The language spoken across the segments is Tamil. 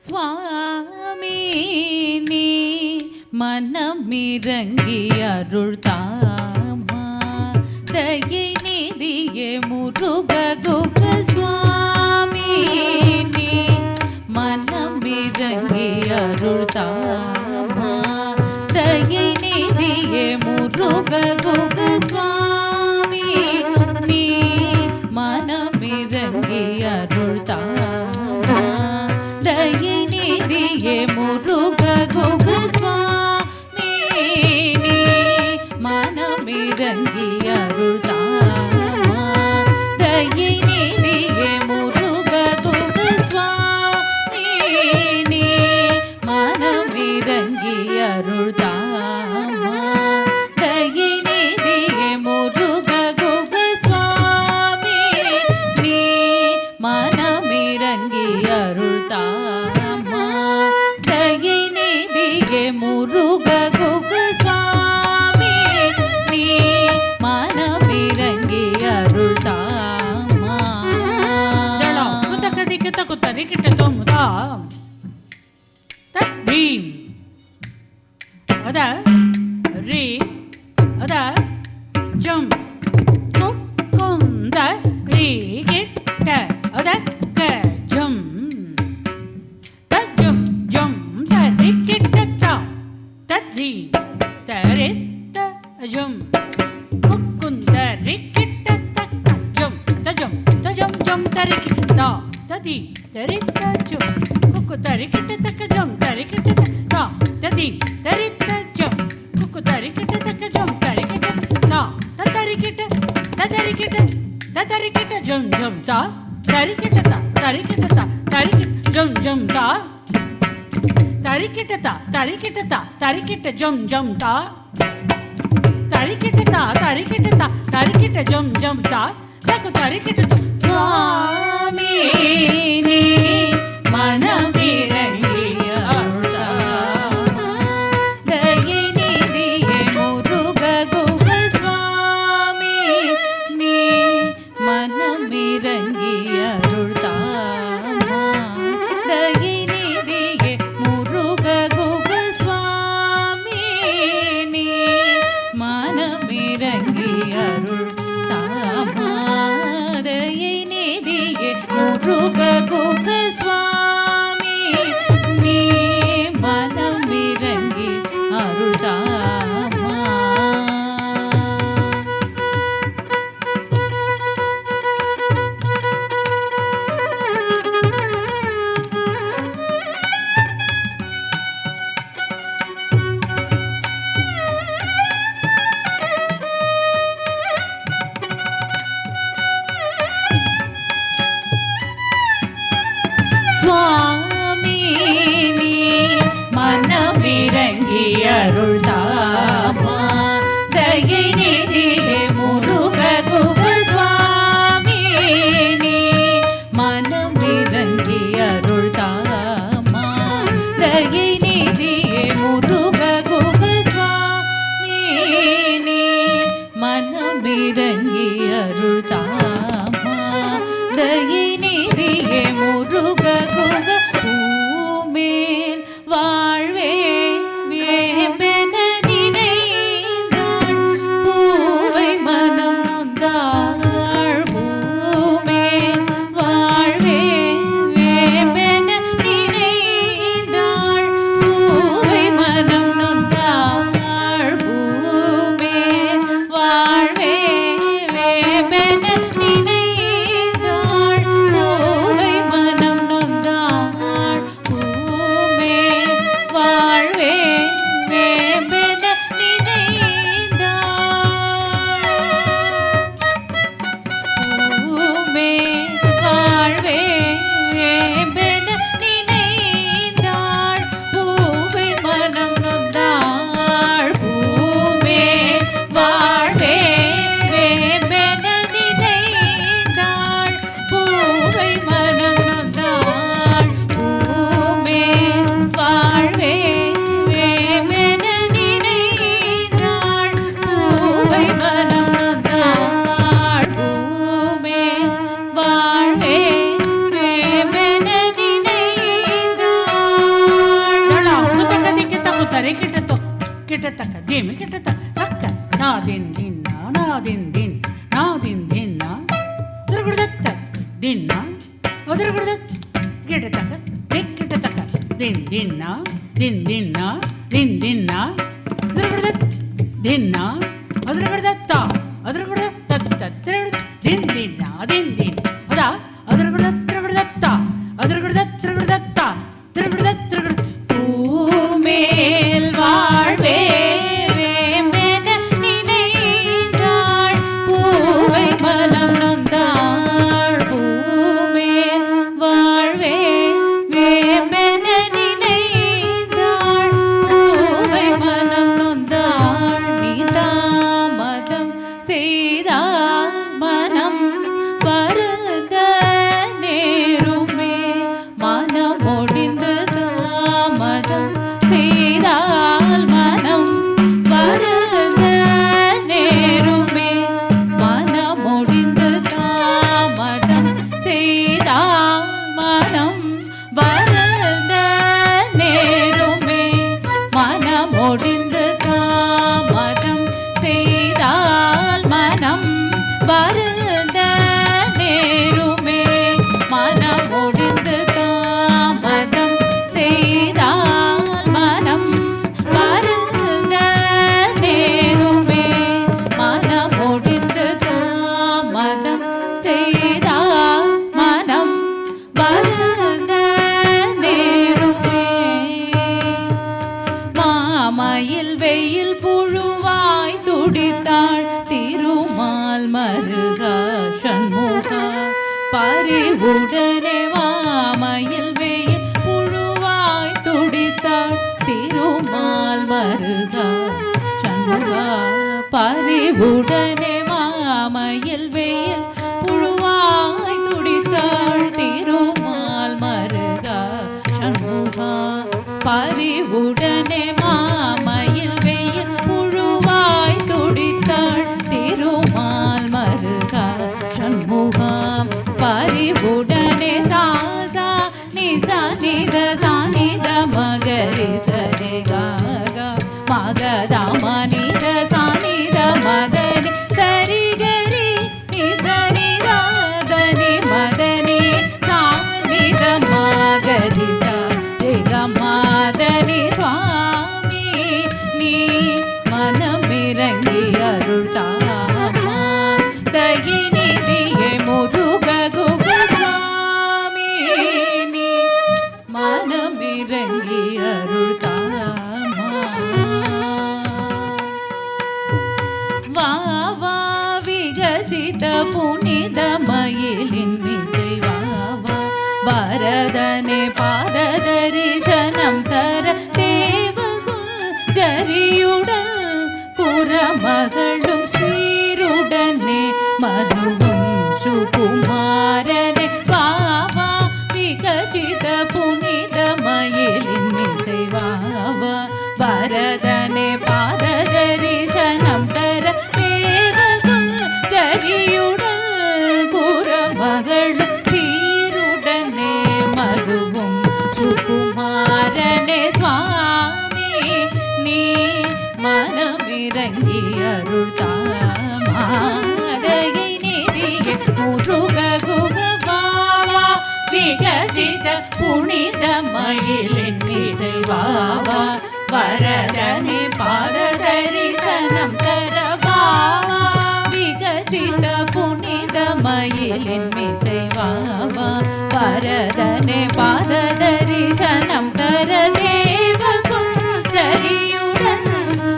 சுவாமி நீ மனமிரங்கி அருள் தாமா தயை நிதியே முருக குக சுவாமி நீ மனமிரங்கி அருள் தாமா தயை நிதியே முருக குக சுவாமி நீ மனமிரங்கி அருள் தாமா தயை நிதியே முருக குக சுவாமி நீ மனமிரங்கி அருள் தாமா தயை நிதியே முருக குக சுவாமி நீ மனமிரங்கி அருள் தாமா தயை நிதியே முருக குக சுவாமி நீ மனமிரங்கி அருள் தாமா தயை நிதியே முருக குக சுவாமி நீ மனமிரங்கி அருள் தாமா ரீம் அத ரீ அத ஜம் குந்த ரீ கிட்ட அத க ஜம் த ஜம் ஜம் த ரீ கிட்ட த த ரீ த ரே த ஜம் குந்த ரீ கிட்ட த ஜம் த ஜம் த ஜம் ஜம் த ரீ கிட்ட த தி த ரே த ஜம் குக்கு த ரீ கிட்ட த ஜம் த ரீ கிட்ட த த தி த ரே த ஜம் குக்கு த ரீ கிட்ட த ஜம் த ரீ கிட்ட த த ரீ கிட்ட த ரீ கிட்ட த ரீ கிட்ட ஜம் ஜம் த த ரீ கிட்ட த ரீ கிட்ட த ரீ கிட்ட ஜம் ஜம் த த ரீ கிட்ட த ரீ கிட்ட த ரீ கிட்ட ஜம் ஜம் த த ரீ கிட்ட த ரீ கிட்ட த ரீ கிட்ட ஜம் ஜம் த தக்கு த ரீ கிட்ட சுவாமி நீ மனமிரங்கி அருள் தாமா தயை நிதியே முருக குக சுவாமி நீ மனமிரங்கி அருள் தாமா தயை நிதியே முருக குக சுவாமி நீ மனமிரங்கி அருள் தாமா தயை நிதியே முருக குக சுவாமி நீ மனமிரங்கி அருள் தாமா சுவாமி நீ மனமிரங்கி அருள் தாமா தயை நிதியே முருக குக சுவாமி நீ மனமிரங்கி அருள் தாமா தயை நிதியே முருக குக சுவாமி நீ மனமிரங்கி அருள் தாமா தயை நிதியே முருக குக பூமேல் வாழ்வே வேம்பென நினைந்தாள் பூவை மனம் நொந்தாள் பூமேல் வாழ்வே வேம்பென நினைந்தாள் பூவை மனம் நொந்தாள் பூமேல் வாழ்வே வேம்பென நினைந்தாள் பூவை மனம் நொந்தாள் ದಿನ್ನ ಅದರ ಕಡೆ ಗಿಡತಕ ದಿಕ್ಕಿಟತಕ ದಿನ್ ದಿನ್ನ ದಿನ್ ದಿನ್ನ ದಿನ್ ದಿನ್ನ ಅದರ ಕಡೆ ದಿನ್ನ ಅದರ ಕಡೆ ತ ಅದರ ಕಡೆ ತತ್ತ ದಿನ್ ದಿನ್ನ ದಿನ್ ದಿನ್ ಅದ ಅದರ ಕಡೆ ತ ಅದರ ಕಡೆ ತ ಅದರ ಕಡೆ பூமேல் வாழ்வே வேம்பென நினைந்தாள் பூவை மனம் நொந்தாள் பூமேல் வாழ்வே வேம்பென நினைந்தாள் பூவை மனம் நொந்தாள் நீ தாமதம் செய்தால் மனம் வருந்த நேருமே மனம் ஒடிந்து தாமதம் செய்தால் மனம் வருந்த நேருமே மனம் ஒடிந்து தாமதம் செய்தால் மனம் வருந்த நேருமே மனம் ஒடிந்து தாமதம் செய்தால் மனம் வருந்த நேருமே மனம் ஒடிந்து தாமதம் செய்தால் மனம் வருந்த நேருமே மனம் ஒடிந்து தாமதம் செய்தால் மனம் வருந்த நேருமே மாமயில் வெயில் புழுவாய் துடித்தாள் திருமால் மருகா சண்முகா பறிவுடனே மாமயில் வெயில் புழுவாய் துடித்தாள் திருமால் மருகா சண்முகா பறிவுடனே மாமயில் வெயில் புழுவாய் துடித்தாள் திருமால் மருகா சண்முகா பறிவுடனே மாமயில் வெயில் புழுவாய் துடித்தாள் திருமால் மருகா சண்முகா பறிவுடனே சாசா நிசா நித சானித மகரி சரி காகா மகதாம நித சானித மதனி சரி கரி நிசரி ராதனி மதனி சானித மகரி சரி மாதனி சுவாமி நீ மனமிறங்கி அருள்தாமா தயினிதியே முருக குக சுவாமி நீ மனமிறங்கி அருள்தாமா வா வா விகசித புனித மயிலின் மிசை வா வா வரதனே பாத தரிசனம் தர தேவகுஞ்சரியுடன் புறமகளும் ஸ்ரீருடனே மருவும் சுகுமாரனே வா வா விகசித புனித மயிலின் மிசை வா வா வரதனே பாத தரிசனம் தர தேவகுஞ்சரியுடன் புறமகளும் ஸ்ரீருடனே மருவும் சுகுமாரனே சுவாமி நீ மனமிறங்கி அருள்தாமாதையை நிதியே முருக குக வாவா விகசித புனித மயிலின் மிசை வாவா வரதனே பாத தரிசனம் தர வாவா விகசித புனித மயிலின் மிசை வாவா வரதனே பாத தரிசனம் தர தேவகுஞ்சரியுடன்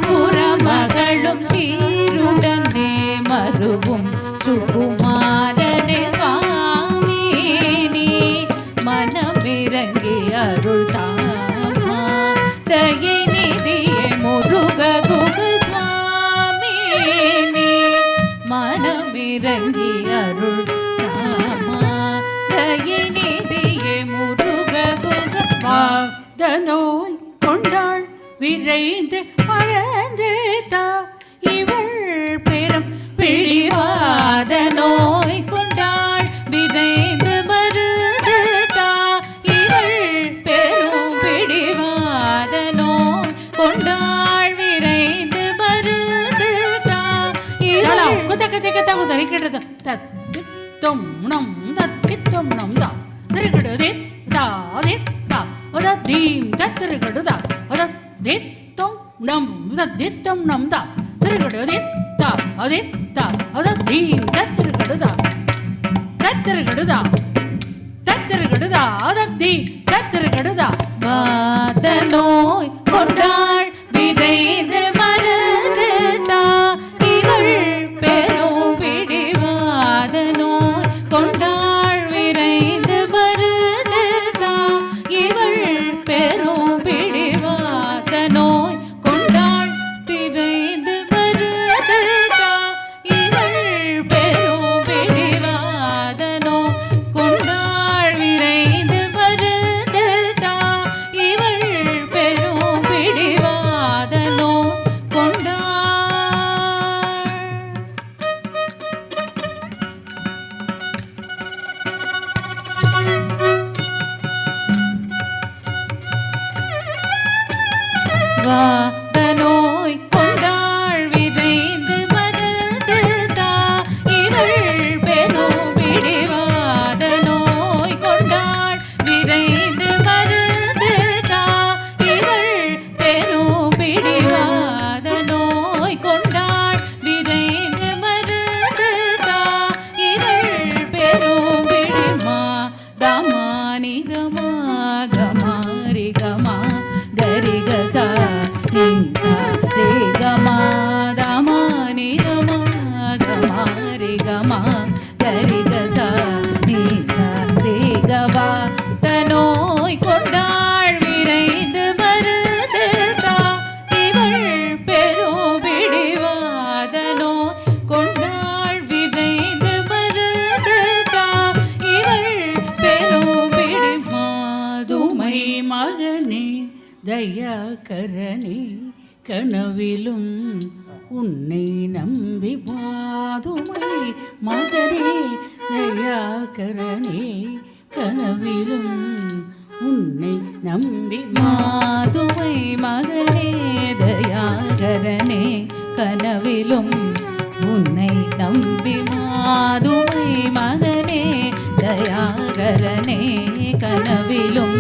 புறமகளும் சீருடனே மருவும் சுகுமாரனே சுவாமி நீ மனமிறங்கி அருள்தாமா தயை நிதியே முருக குக சுவாமி நீ மனமிறங்கி அருள்தாமா தயை நிதியே முருக குக வாத நோய் கொண்டாள் விரைந்து பழந்து தா இவள் பெரும் பிடிவாத நோய் கொண்டாள் விதைந்து மருந்து தா இவள் பெரும் பிடிவாத நோய் கொண்டாள் விரைந்து மருந்து தா இவள் குதக்க தக்க தகு தரிக்கிறது தத்தி தொம் நம் தத்தி தத்தி தத்திருக்கடுதா வாத நோய் கொண்டாள் விதைந்து மருந்து தா இவள் பெரும் பிடிவாத நோய் கொண்டாள் விரைந்து மருந்து தா இவள் பெரும் பிடிவாத நோய் கொண்டாள் விரைந்து மருந்து தா இவள் பெரும் பிடிவாத நோய் கொண்டாள் விரைந்து மருந்து தா இவள் பெரும் பிடிவாத நோய் கொண்டாள். வாத நோய் கொண்டாள் விரைந்து மருந்து தா இவள் பெரும் பிடிவாத நோய் கொண்டாள் விரைந்து மருந்து தா இவள் பெரும் பிடிவாத நோய் கொண்டாள் விரைந்து மருந்து தா இவள் பெரும் பிடிமா தமானி கமா கமாரி கமா கரி கசா நிசா ரே கமா தமானி கமா கமாரி கமா கரி கசா நிசா ரே கவா தனோய் கொண்டாள் விரைந்து மருந்து தா இவள் பெரும் பிடிவாத நோய் கொண்டாள் விரைந்து மருந்து தா இவள் பெரும் பிடிமாதுமை மகனே தயாகரனே கனவிலும் உன்னை நம்பி பாதுமை மகனே தயாகரனே கனவிலும் உன்னை நம்பி மாதுமை மகனே தயாகரனே கனவிலும் உன்னை நம்பி மாதுமை மகனே தயாகரனே கனவிலும்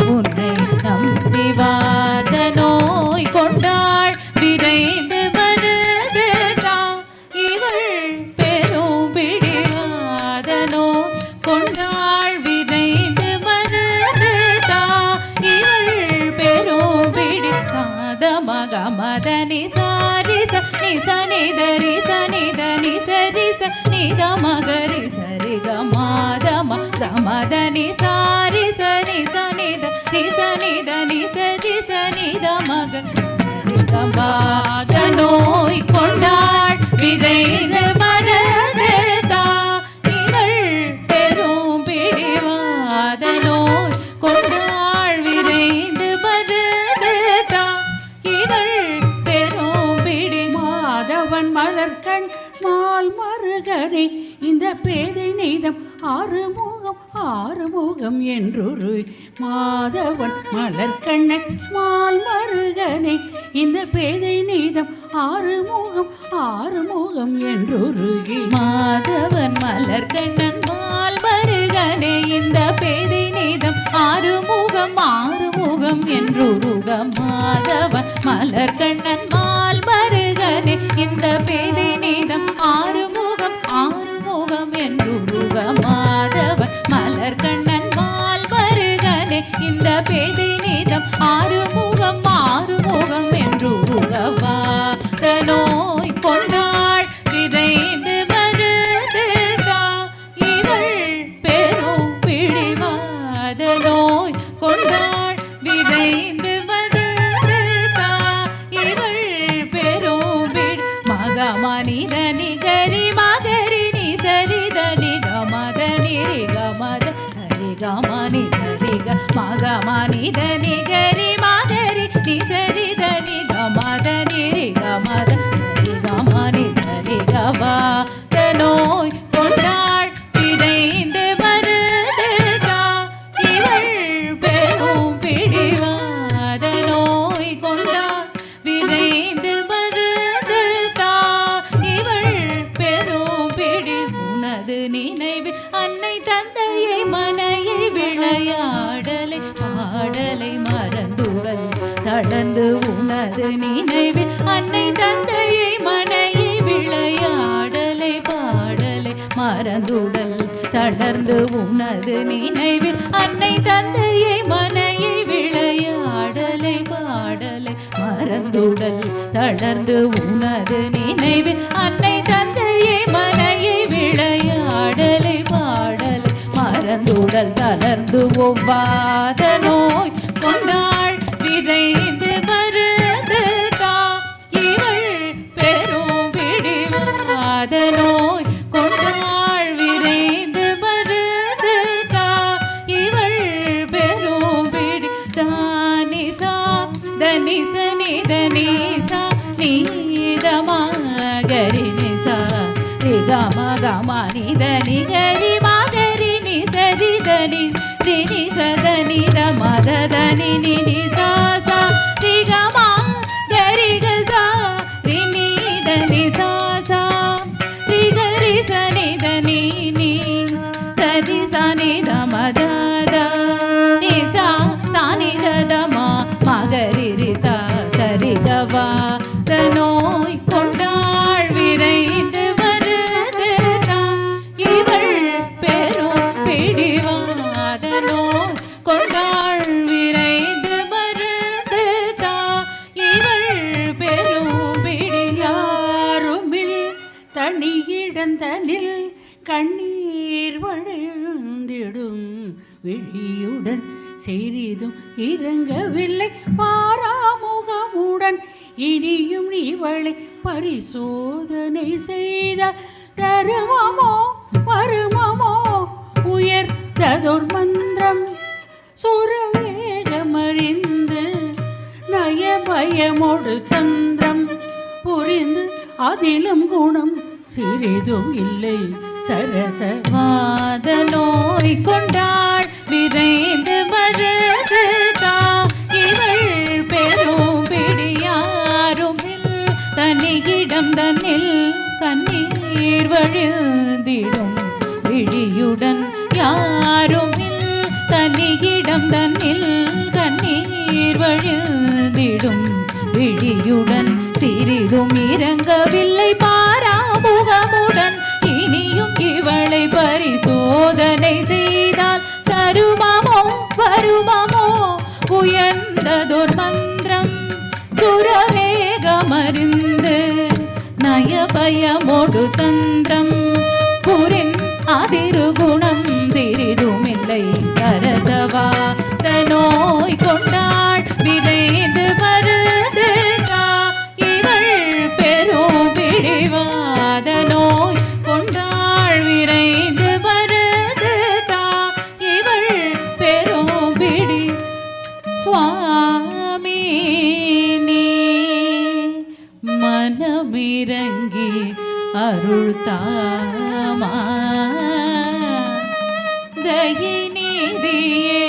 உன்னை நம்பி வாத நோய் கொண்டாள் விரைந்து மருந்து தா இவள் பெரும் பிடிவாத நோய் கொண்டாள் விரைந்து மருந்து தா இவள் பெரும் பிடிவாத மகமதனி சாரிச நிச நிதரி சனித நிசரிச நித மகரி சரி கமாதம கமதனி சாரிச நிச நித நிச நித நிசரி சனித மக கமாத நோய் கொண்டாள் விரைந்து மருந்து தா இவள் பெரும் பிடிவாத நோய் கொண்டாள் விரைந்து மருந்து தா இவள் பெரும் பிடி மாதவன் மலர்கண் மால் மருகனே இந்த பேதை நீதம் ஆறுமுகம் என்றொரு மாதவன் மலர்கண்ணன் மால் மருகனே இந்த பேதை நீதம் ஆறுமுகம் என்றொருகி மாதவன் மலர்கண்ணன் மால் மருகனே இந்த பேதை நீதம் ஆறுமுகம் என்றுருக மாதவன் மலர்கண்ணன் மால் மருகனே இந்த பேதை நீதம் ஆறுமுகம் என்றுருக மாதவன் மலர்கண்ணன் மால் மருகனே இந்த பேதை நீதம் ஆறுமுகம் என்றுருகவா நோய் கொண்டாள் விரைந்து மருந்து தா இவள் பெரும் பிடிவாத நோய் கொண்டாள் விரைந்து மருந்து தா இவள் பெரும் பிடி மகமனித நிகரி மகரி நி சரித நிகமத நிரிகமத சரிகமனி சரிக மகமனித நிகரி மகரி நி சரித நிகமத நிரிகமத சரிகமனி சரிகவா நோய் கொண்டாள் விரைந்து மருந்து தா இவள் பெரும் பிடிவாத நோய் கொண்டாள் விரைந்து மருந்து தா இவள் பெரும் பிடி உனது நினைவில் அன்னை தந்தையை மனையை விளையாடலை பாடலை மறந்துடல் தடந்து தளர்ந்து உனது நினைவில் அன்னை தந்தையை மனையை விளையாடலை பாடலை மறந்துடல் தளர்ந்து உனது நினைவில் அன்னை தந்தையை மனையை விளையாடலை பாடலை மறந்துடல் தளர்ந்து ஒவ்வாத நோய் கொண்டாள் விதைந்து மருந்து தா இவள் பெரும் பிடிவாத நோய் கொண்டாள் விரைந்து மருந்து தா இவள் பெரும் பிடி தானிசா தனிச நிதனிசா நீதமா கரி நிசா ரிகம கம நித நிகரி மகரி நிசரி தனி தினி சதனி மத தனி நினி சா சா ரிகம கரி கசா ரினி தனி சா சா ரிகரி சனி தனி நீ சரி சனி மத த நிசா சானி கதமா மகரி ரிசா சரி கவா தனோய் கொண்டாள் விரைந்து வருது இவள் பெரும் பிடிவாத நோய் கொண்டாள் விரைந்து வருது இவள் பெரும் யாருமில் தனியிடந்தனில் கண்ணீர் வழிந்திடும் விழியுடன் சிறிதும் இறங்கவில்லை பாராமுகமுடன் இனியும் இவளை பரிசோதனை செய்த தருமமோ வருமமோ உயர்த்ததொர் மந்திரம் சுரவேகமறிந்து நயபயமோடு தந்திரம் புரிந்து அதிலும் குணம் சிறிதும் இல்லை சரச வாத நோய் கொண்டாள் விரைந்து மருந்து இவள் பெரும் பிடியாரும் தனியிடம் தன்னில் கண்ணீர் வழிந்திடும் விழியுடன் யாரும் தனியிடம் தன்னில் கண்ணீர் வழிந்திடும் விழியுடன் சிறிதும் இறங்கவில்லை பாராமுகமுடன் இனியும் இவளை பரிசோதனை செய்தால் தருமமோ வருமமோ உயர்ந்ததொர் மந்திரம் சுரவேகமறிந்து நயபயமோடு தந்திரம் புரின் அதிருகுணம் சிறிதுமில்லை சரசவா நோய் கொண்டாள் விதைந்து மருந்து இவள் பெரும் பிடிவாத நோய் கொண்டாள் விரைந்து மருந்து இவள் பெரும் பிடி சுவாமி நீ மனமிறங்கி அருள் தாமா தயை நீதியே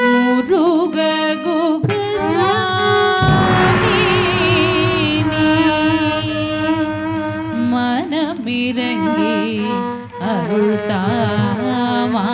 முருக குக சுவாமி நீ மனமிறங்கி அருள் தாமா